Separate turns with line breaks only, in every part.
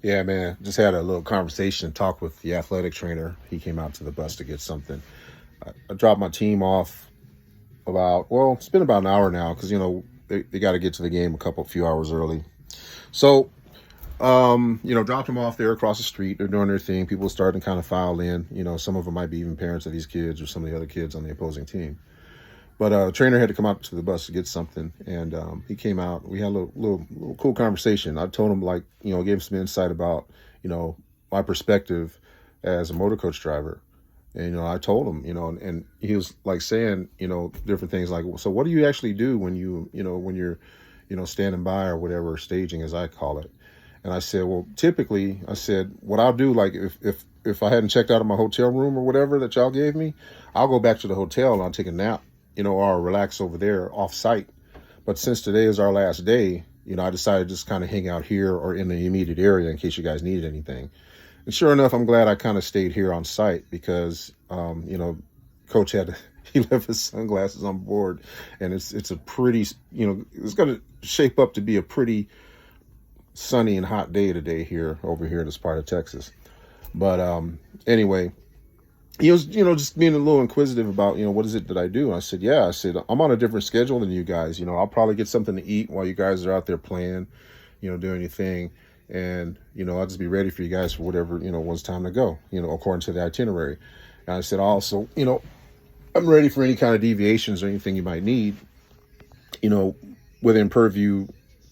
Yeah, man. Just had a little conversation, talk with the athletic trainer. He came out to the bus to get something. I dropped my team off it's been about an hour now because, they got to get to the game few hours early. So, dropped them off there across the street. They're doing their thing. People starting to kind of file in. Some of them might be even parents of these kids or some of the other kids on the opposing team. But trainer had to come out to the bus to get something, and he came out. We had a little cool conversation. I told him, gave him some insight about, my perspective as a motor coach driver. And, I told him, and he was like saying, different things like, so what do you actually do when when you're, standing by or whatever, staging as I call it. And I said, well, typically, I said, what I'll do, like if I hadn't checked out of my hotel room or whatever that y'all gave me, I'll go back to the hotel and I'll take a nap, or relax over there off site. But since today is our last day, I decided to just kind of hang out here or in the immediate area in case you guys needed anything. And sure enough, I'm glad I kind of stayed here on site because, coach he left his sunglasses on board, and it's a pretty, it's going to shape up to be a pretty sunny and hot day today over here in this part of Texas. But anyway, he was, just being a little inquisitive about, what is it that I do? And I said, I'm on a different schedule than you guys. I'll probably get something to eat while you guys are out there playing, doing your thing. And, I'll just be ready for you guys for whatever, when it's time to go, according to the itinerary. And I said, also, I'm ready for any kind of deviations or anything you might need, within purview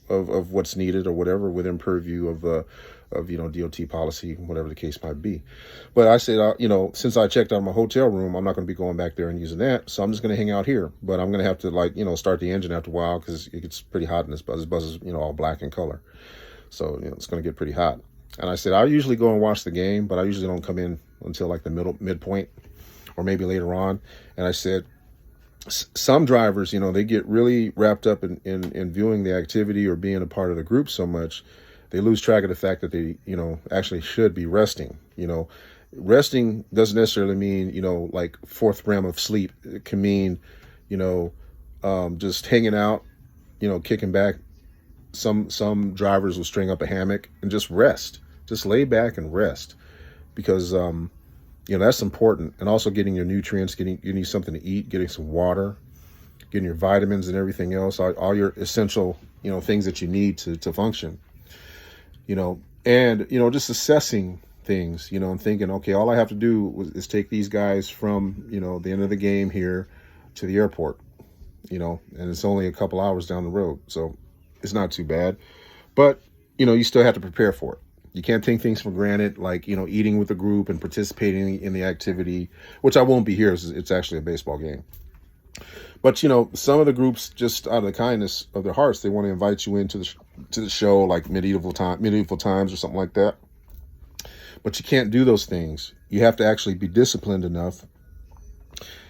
of what's needed or whatever, within purview of DOT policy, whatever the case might be. But I said, since I checked out my hotel room, I'm not going to be going back there and using that. So I'm just going to hang out here. But I'm going to have to start the engine after a while because it gets pretty hot in this bus. This bus is, all black in color. So, it's going to get pretty hot. And I said, I usually go and watch the game, but I usually don't come in until like the midpoint or maybe later on. And I said, some drivers, they get really wrapped up in viewing the activity or being a part of the group so much, they lose track of the fact that they, actually should be resting. Resting doesn't necessarily mean, like fourth REM of sleep. It can mean, just hanging out, kicking back. Some drivers will string up a hammock and just rest, just lay back and rest because, that's important. And also getting your nutrients, you need something to eat, getting some water, getting your vitamins and everything else, all your essential, things that you need to function, and, just assessing things, and thinking, okay, all I have to do is take these guys from, the end of the game here to the airport, and it's only a couple hours down the road. So it's not too bad, but, you still have to prepare for it. You can't take things for granted, like, eating with the group and participating in the activity, which I won't be here. It's actually a baseball game. But, some of the groups, just out of the kindness of their hearts, they want to invite you into the show, like medieval times or something like that. But you can't do those things. You have to actually be disciplined enough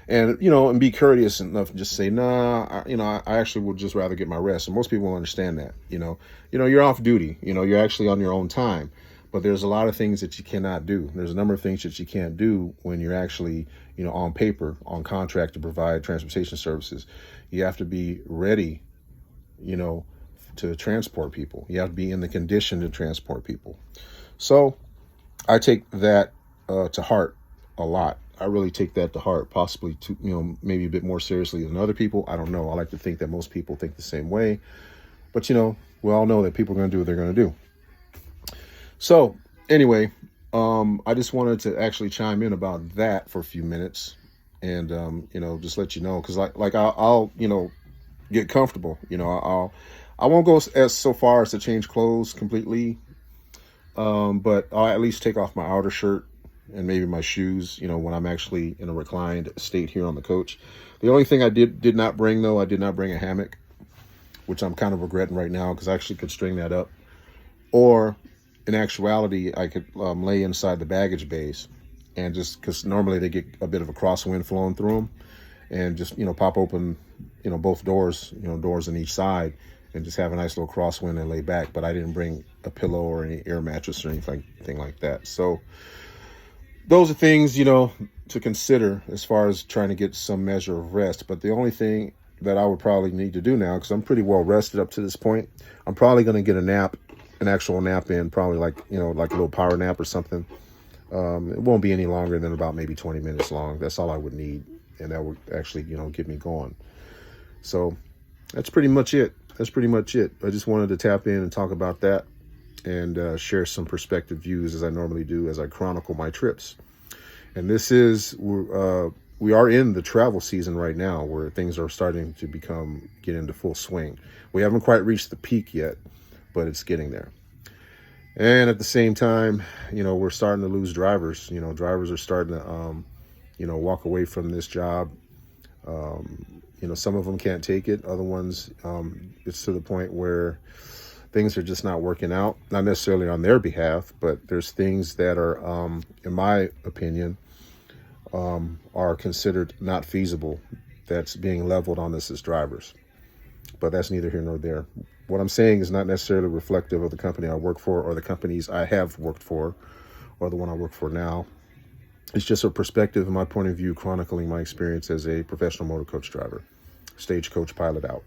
and, and be courteous enough and just say, nah, I actually would just rather get my rest. And most people will understand that, you're off duty, you're actually on your own time, but there's a lot of things that you cannot do. There's a number of things that you can't do when you're actually, on paper, on contract to provide transportation services. You have to be ready, to transport people. You have to be in the condition to transport people. So I take that to heart a lot. I really take that to heart, possibly to, maybe a bit more seriously than other people. I don't know. I like to think that most people think the same way. But, we all know that people are going to do what they're going to do. So anyway, I just wanted to actually chime in about that for a few minutes and, just let you know, because I'll get comfortable. I won't go so far as to change clothes completely, but I'll at least take off my outer shirt and maybe my shoes, when I'm actually in a reclined state here on the coach. The only thing I did not bring, though, I did not bring a hammock, which I'm kind of regretting right now because I actually could string that up. Or in actuality, I could lay inside the baggage bays and just because normally they get a bit of a crosswind flowing through them and just, pop open, both doors, doors on each side and just have a nice little crosswind and lay back. But I didn't bring a pillow or any air mattress or anything like that. So those are things, to consider as far as trying to get some measure of rest. But the only thing that I would probably need to do now, because I'm pretty well rested up to this point, I'm probably going to get a nap an actual nap in, probably like, like a little power nap or something. It won't be any longer than about maybe 20 minutes long. That's all I would need. And that would actually, get me going. So that's pretty much it. I just wanted to tap in and talk about that and share some perspective views as I normally do as I chronicle my trips. And this is, we are in the travel season right now where things are starting to get into full swing. We haven't quite reached the peak yet, but it's getting there. And at the same time, we're starting to lose drivers. Drivers are starting to, walk away from this job. Some of them can't take it. Other ones, it's to the point where things are just not working out. Not necessarily on their behalf, but there's things that are, in my opinion, are considered not feasible that's being leveled on us as drivers. But that's neither here nor there. What I'm saying is not necessarily reflective of the company I work for or the companies I have worked for or the one I work for now. It's just a perspective and my point of view chronicling my experience as a professional motor coach driver. Stagecoach Pilot out.